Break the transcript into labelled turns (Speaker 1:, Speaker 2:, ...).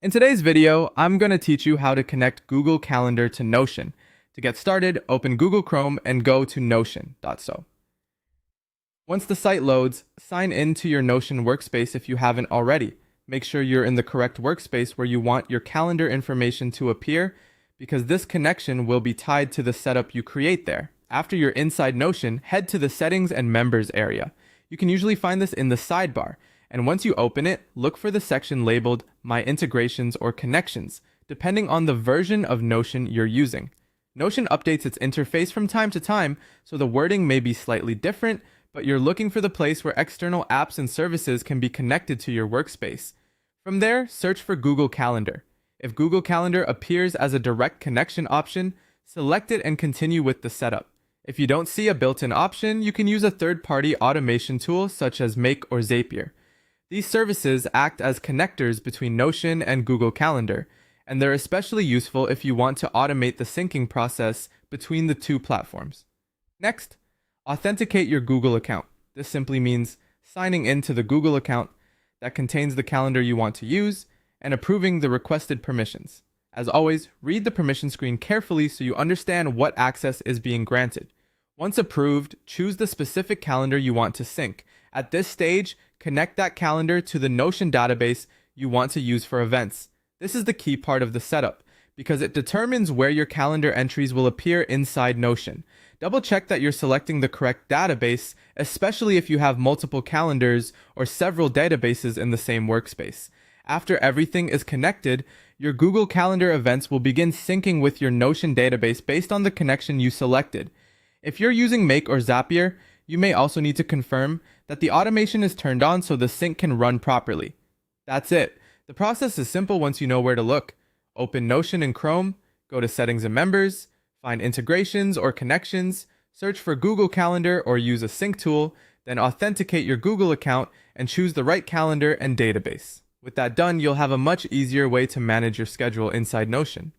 Speaker 1: In today's video, I'm going to teach you how to connect Google Calendar to Notion. To get started, open Google Chrome and go to notion.so. Once the site loads, sign in to your Notion workspace if you haven't already. Make sure you're in the correct workspace where you want your calendar information to appear, because this connection will be tied to the setup you create there. After you're inside Notion, head to the Settings and Members area. You can usually find this in the sidebar, and once you open it, look for the section labeled My Integrations or Connections, depending on the version of Notion you're using. Notion updates its interface from time to time, so the wording may be slightly different, but you're looking for the place where external apps and services can be connected to your workspace. From there, search for Google Calendar. If Google Calendar appears as a direct connection option, select it and continue with the setup. If you don't see a built-in option, you can use a third-party automation tool such as Make or Zapier. These services act as connectors between Notion and Google Calendar, and they're especially useful if you want to automate the syncing process between the two platforms. Next, authenticate your Google account. This simply means signing into the Google account that contains the calendar you want to use and approving the requested permissions. As always, read the permission screen carefully so you understand what access is being granted. Once approved, choose the specific calendar you want to sync. At this stage, connect that calendar to the Notion database you want to use for events. This is the key part of the setup, because it determines where your calendar entries will appear inside Notion. Double check that you're selecting the correct database, especially if you have multiple calendars or several databases in the same workspace. After everything is connected, your Google Calendar events will begin syncing with your Notion database based on the connection you selected. If you're using Make or Zapier, you may also need to confirm that the automation is turned on so the sync can run properly. That's it. The process is simple once you know where to look. Open Notion in Chrome, go to Settings and Members, find Integrations or Connections, search for Google Calendar or use a sync tool, then authenticate your Google account and choose the right calendar and database. With that done, you'll have a much easier way to manage your schedule inside Notion.